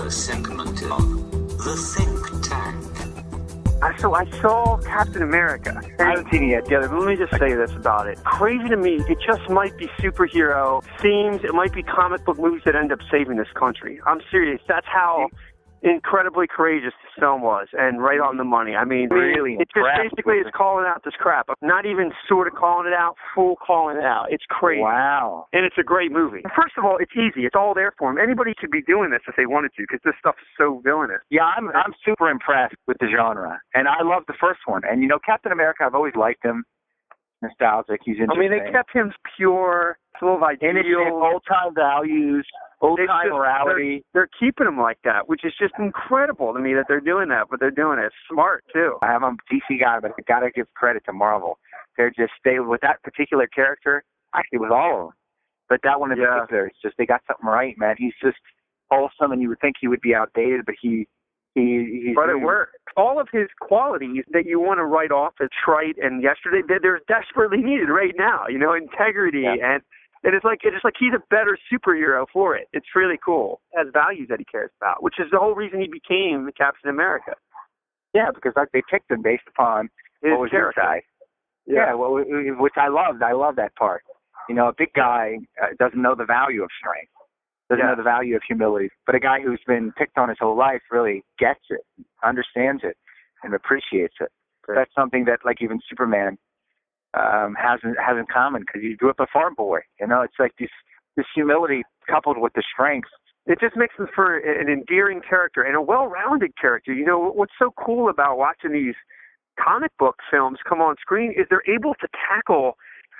first segment of The Think Tank. So I saw Captain America. I haven't seen it yet. Yeah, let me just say this about it. Crazy to me, it just might be superhero themes. It might be comic book movies that end up saving this country. I'm serious. That's how incredibly courageous this film was, and right on the money. I mean, really, it just basically is calling out this crap. Not even sort of calling it out, full calling it out. It's crazy. Wow. And it's a great movie. First of all, it's easy. It's all there for them. Anybody could be doing this if they wanted to, because this stuff is so villainous. Yeah, I'm super impressed with the genre, and I love the first one. And you know, Captain America, I've always liked him. Nostalgic, he's interesting. I mean, they kept him pure, full of ideals, old-time values, old-time morality. They're keeping him like that, which is just incredible to me that they're doing that, but they're doing it. It's smart, too. I'm a DC guy, but I got to give credit to Marvel. With that particular character, actually with all of them, but that one in particular, it's just, they got something right, man. He's just wholesome, and you would think he would be outdated, but he's but it worked. All of his qualities that you want to write off as trite and yesterday, they're desperately needed right now. You know, integrity and it's like he's a better superhero for it. It's really cool. It has values that he cares about, which is the whole reason he became Captain America. Yeah, because they picked him based upon what was his side. Yeah, well, which I loved. I love that part. You know, a big guy doesn't know the value of strength. Doesn't know the value of humility, but a guy who's been picked on his whole life really gets it, understands it, and appreciates it. Right. That's something that, like, even Superman has in common, because he grew up a farm boy. You know, it's like this humility coupled with the strength. It just makes him for an endearing character and a well-rounded character. You know, what's so cool about watching these comic book films come on screen is they're able to tackle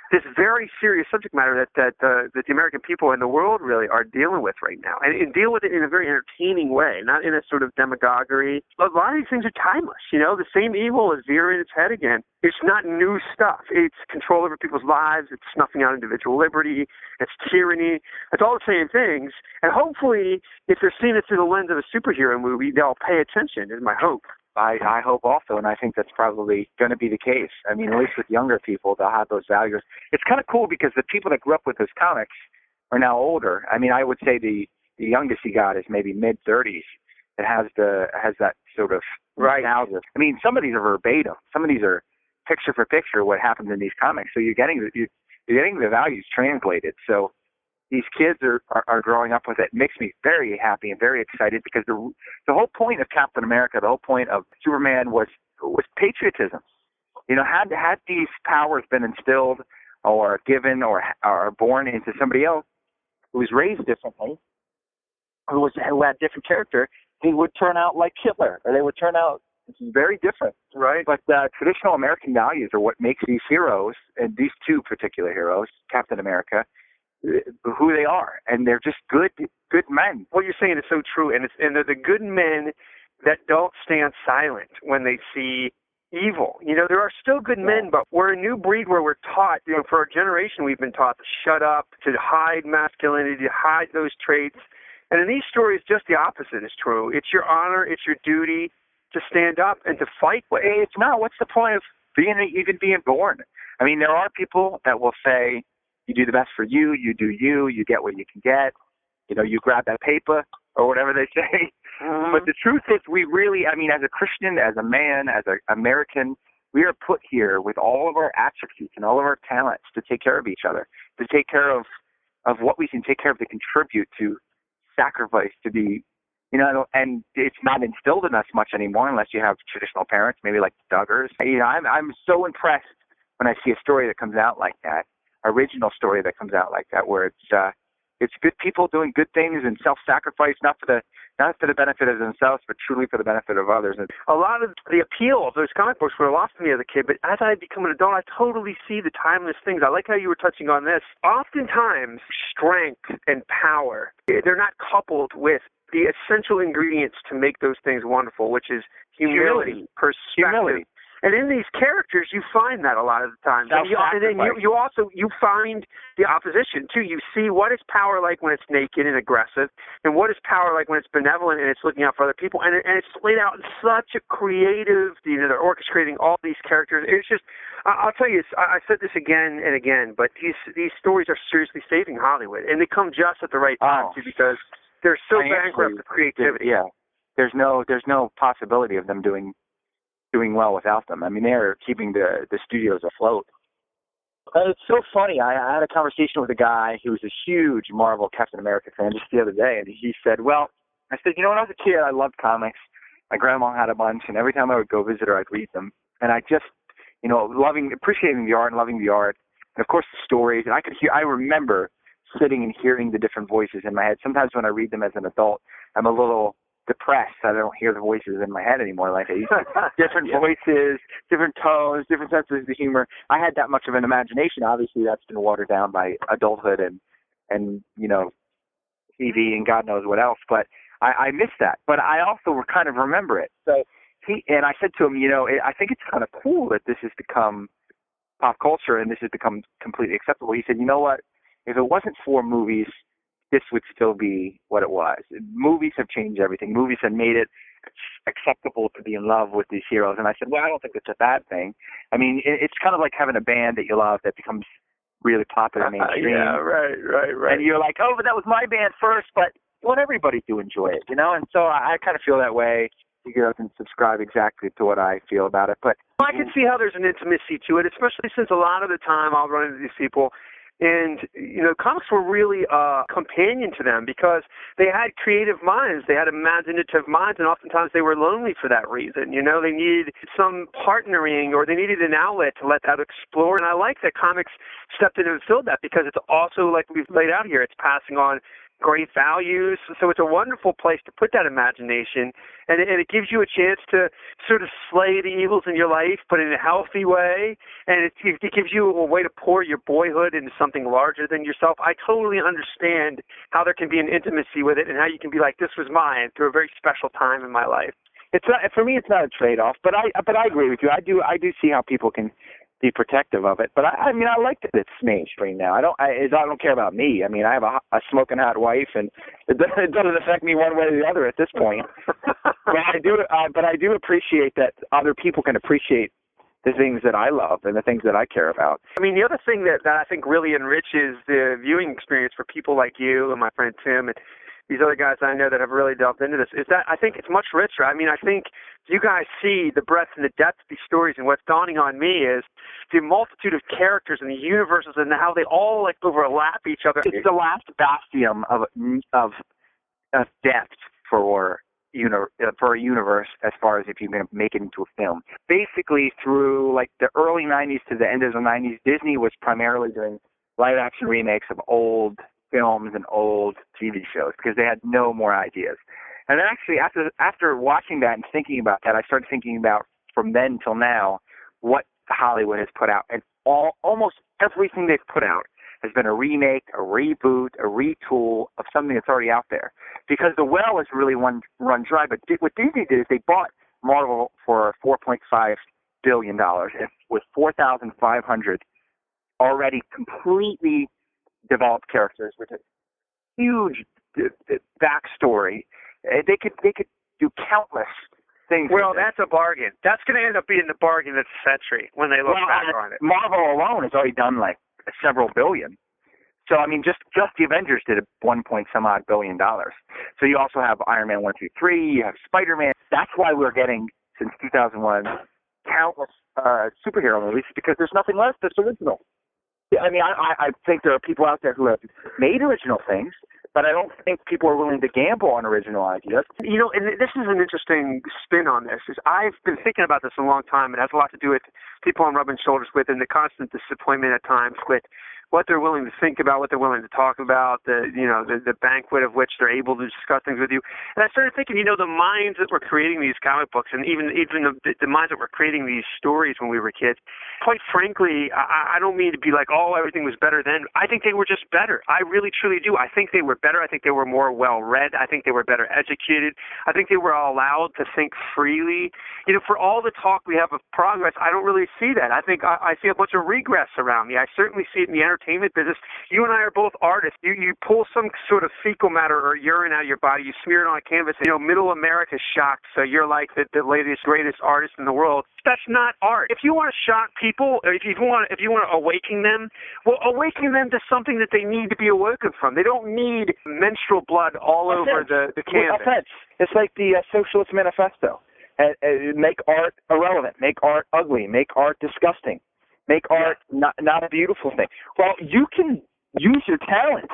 this very serious subject matter that the American people and the world really are dealing with right now, and deal with it in a very entertaining way, not in a sort of demagoguery. A lot of these things are timeless. You know, the same evil is rearing its head again. It's not new stuff. It's control over people's lives. It's snuffing out individual liberty. It's tyranny. It's all the same things. And hopefully, if they're seeing it through the lens of a superhero movie, they'll pay attention, is my hope. I hope also, and I think that's probably going to be the case. I mean, at least with younger people, they'll have those values. It's kind of cool because the people that grew up with those comics are now older. I mean, I would say the youngest he got is maybe mid-30s. It has that sort of nostalgia. I mean, some of these are verbatim. Some of these are picture for picture what happens in these comics. So you're getting the values translated. So these kids are growing up with it. It makes me very happy and very excited, because the whole point of Captain America, the whole point of Superman was patriotism. You know, had these powers been instilled or given or born into somebody else who was raised differently, who had different character, he would turn out like Hitler, or they would turn out very different. Right. But traditional American values are what makes these heroes, and these two particular heroes, Captain America, who they are, and they're just good men. What you're saying is so true, and they're the good men that don't stand silent when they see evil. You know, there are still good men, but we're a new breed where we're taught, you know, for our generation, we've been taught to shut up, to hide masculinity, to hide those traits. And in these stories, just the opposite is true. It's your honor, it's your duty to stand up and to fight. It's not. What's the point of even being born? I mean, there are people that will say, you do the best for you, you do you get what you can get, you know, you grab that paper, or whatever they say. Mm-hmm. But the truth is, we really, I mean, as a Christian, as a man, as an American, we are put here with all of our attributes and all of our talents to take care of each other, to take care of what we can take care of, to contribute, to sacrifice, to be, you know, and it's not instilled in us much anymore unless you have traditional parents, maybe like the Duggars. You know, I'm so impressed when I see a story that comes out like that. Original story that comes out like that, where it's good people doing good things and self-sacrifice, not for the benefit of themselves, but truly for the benefit of others. And a lot of the appeal of those comic books were lost to me as a kid, but as I become an adult, I totally see the timeless things. I like how you were touching on this. Oftentimes, strength and power, they're not coupled with the essential ingredients to make those things wonderful, which is humility. Perspective. And in these characters, you find that a lot of the time. And then you also find the opposition, too. You see what is power like when it's naked and aggressive, and what is power like when it's benevolent and it's looking out for other people. And it's laid out in such a creative, you know, they're orchestrating all these characters. It's just, I'll tell you, I said this again and again, but these stories are seriously saving Hollywood. And they come just at the right time, too, because They're so financially, bankrupt of creativity. Yeah, there's no possibility of them doing well without them. I mean, they're keeping the studios afloat. It's so funny. I had a conversation with a guy who was a huge Marvel Captain America fan just the other day, and he said, well, I said, you know, when I was a kid, I loved comics. My grandma had a bunch, and every time I would go visit her, I'd read them. And I just, you know, appreciating the art and loving the art, and of course the stories. And I remember sitting and hearing the different voices in my head. Sometimes when I read them as an adult, I'm a little depressed. I don't hear the voices in my head anymore like I used to. Different voices, different tones, different senses of humor. I had that much of an imagination. Obviously, that's been watered down by adulthood and you know, TV and God knows what else. But I miss that. But I also kind of remember it. So I said to him, you know, I think it's kind of cool that this has become pop culture and this has become completely acceptable. He said, you know what? If it wasn't for movies, this would still be what it was. Movies have changed everything. Movies have made it acceptable to be in love with these heroes. And I said, well, I don't think it's a bad thing. I mean, it's kind of like having a band that you love that becomes really popular mainstream. Yeah, right. And you're like, oh, but that was my band first, but you want everybody to enjoy it, you know? And so I kind of feel that way. You can subscribe exactly to what I feel about it. But I can see how there's an intimacy to it, especially since a lot of the time I'll run into these people. And, you know, comics were really a companion to them because they had creative minds. They had imaginative minds, and oftentimes they were lonely for that reason. You know, they needed some partnering or they needed an outlet to let that explore. And I like that comics stepped in and filled that because it's also, like we've laid out here, it's passing on great values. So it's a wonderful place to put that imagination. And it gives you a chance to sort of slay the evils in your life, but in a healthy way. And it gives you a way to pour your boyhood into something larger than yourself. I totally understand how there can be an intimacy with it and how you can be like, this was mine through a very special time in my life. It's not, for me, it's not a trade-off, but I agree with you. I do see how people can be protective of it, but I mean, I like that it's mainstream now. I don't care about me. I mean, I have a smoking hot wife, and it doesn't affect me one way or the other at this point. But I do appreciate that other people can appreciate the things that I love and the things that I care about. I mean, the other thing that I think really enriches the viewing experience for people like you and my friend Tim and these other guys I know that have really delved into this is that I think it's much richer. I mean, I think you guys see the breadth and the depth of these stories, and what's dawning on me is the multitude of characters and the universes and how they all like overlap each other. It's the last bastion of depth for a universe as far as if you can make it into a film. Basically, through like the early 90s to the end of the 90s, Disney was primarily doing live-action remakes of old films and old TV shows because they had no more ideas. And then actually after watching that and thinking about that, I started thinking about from then till now what Hollywood has put out. And almost everything they've put out has been a remake, a reboot, a retool of something that's already out there. Because the well has really run dry. But what Disney did is they bought Marvel for $4.5 billion with 4,500 already completely developed characters with a huge backstory. They could do countless things. Well, that's a bargain. That's going to end up being the bargain of the century when they look back on it. Marvel alone has already done like several billion. So I mean, just the Avengers did $1 some odd billion. So you also have Iron Man 1, 2, 3. You have Spider-Man. That's why we're getting since 2001 countless superhero movies because there's nothing left that's original. I mean, I think there are people out there who have made original things, but I don't think people are willing to gamble on original ideas. You know, and this is an interesting spin on this. Is I've been thinking about this a long time. It has a lot to do with people I'm rubbing shoulders with and the constant disappointment at times with what they're willing to think about, what they're willing to talk about, the banquet of which they're able to discuss things with you. And I started thinking, the minds that were creating these comic books and even the minds that were creating these stories when we were kids, quite frankly, I don't mean to be like, oh, everything was better then. I think they were just better. I really, truly do. I think they were better. I think they were more well-read. I think they were better educated. I think they were allowed to think freely. For all the talk we have of progress, I don't really see that. I think I see a bunch of regress around me. I certainly see it in the entertainment entertainment business. You and I are both artists. You pull some sort of fecal matter or urine out of your body, you smear it on a canvas, middle America's shocked, so you're like the latest, greatest artist in the world. That's not art. If you want to shock people, if you want to awaken them, well, awaken them to something that they need to be awoken from. They don't need menstrual blood all over the canvas. Offense. It's like the Socialist Manifesto. Make art irrelevant. Make art ugly. Make art disgusting. Make art not a beautiful thing. Well, you can use your talents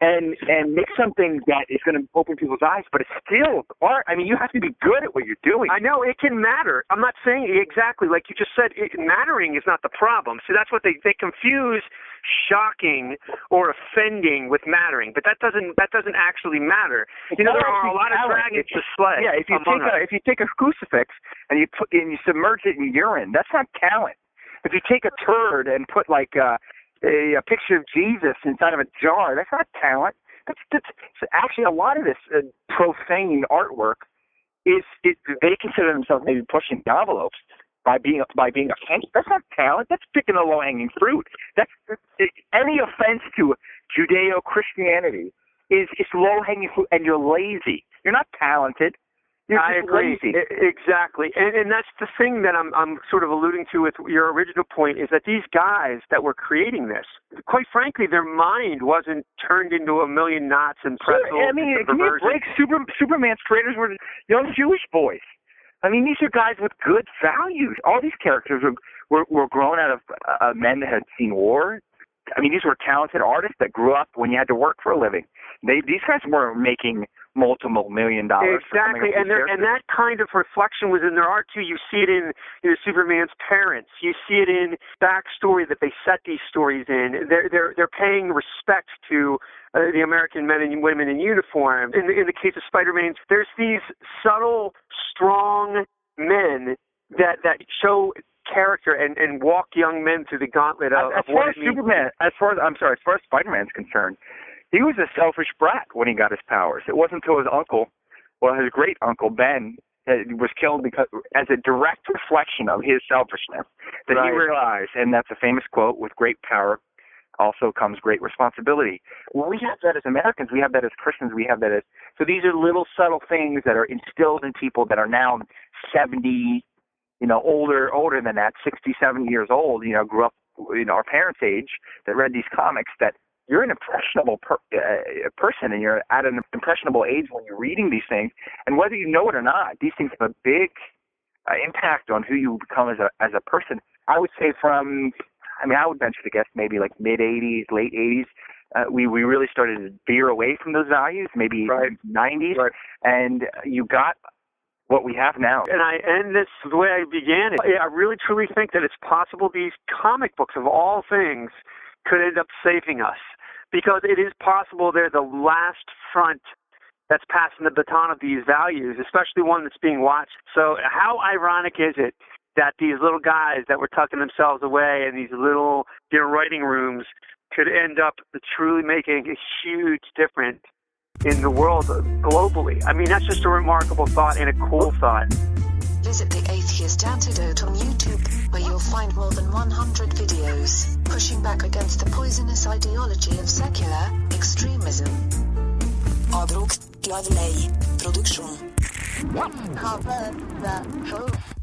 and make something that is going to open people's eyes, but it's still art. I mean, you have to be good at what you're doing. I know, it can matter. I'm not saying exactly like you just said. Mattering is not the problem. So that's what they confuse shocking or offending with mattering, but that doesn't actually matter. There are a lot of dragons to slay. Yeah, if you take a crucifix and you submerge it in urine, that's not talent. If you take a turd and put like a picture of Jesus inside of a jar, that's not talent. That's actually a lot of this profane artwork they consider themselves maybe pushing the envelopes by being offensive. That's not talent. That's picking the low-hanging fruit. Any offense to Judeo-Christianity is low-hanging fruit, and you're lazy. You're not talented. I agree. Lazy. Exactly. And that's the thing that I'm sort of alluding to with your original point, is that these guys that were creating this, quite frankly, their mind wasn't turned into a million knots and pretzels. Sure. I mean, give me a break. Superman's creators were young Jewish boys. I mean, these are guys with good values. All these characters were grown out of men that had seen war. I mean, these were talented artists that grew up when you had to work for a living. These guys weren't making multiple $1 million. Exactly, and that kind of reflection was in their art too. You see it in Superman's parents. You see it in backstory that they set these stories in. They're paying respect to the American men and women in uniform. In the case of Spider-Man, there's these subtle, strong men that show character and walk young men through the gauntlet of what it means. As far as Spider-Man's concerned, he was a selfish brat when he got his powers. It wasn't until his great uncle Ben was killed as a direct reflection of his selfishness that he realized, and that's a famous quote, with great power also comes great responsibility. Well, we have that as Americans. We have that as Christians. We have that as, so these are little subtle things that are instilled in people that are now 70, older than that, 60, 70 years old, grew up, our parents' age, that read these comics, that you're an impressionable person, and you're at an impressionable age when you're reading these things. And whether you know it or not, these things have a big impact on who you become as a person. I would say I would venture to guess maybe like mid-'80s, late 80s, we really started to veer away from those values, maybe 90s, and you got what we have now. And I end this the way I began it. I really truly think that it's possible these comic books, of all things, could end up saving us, because it is possible they're the last front that's passing the baton of these values, especially one that's being watched. So how ironic is it that these little guys that were tucking themselves away in these little writing rooms could end up truly making a huge difference in the world globally? I mean, that's just a remarkable thought and a cool thought. Visit The Atheist Antidote on YouTube, where you'll find more than 100 videos pushing back against the poisonous ideology of secular extremism. Abruk, Glavlej, Produksjon. Cover the hope.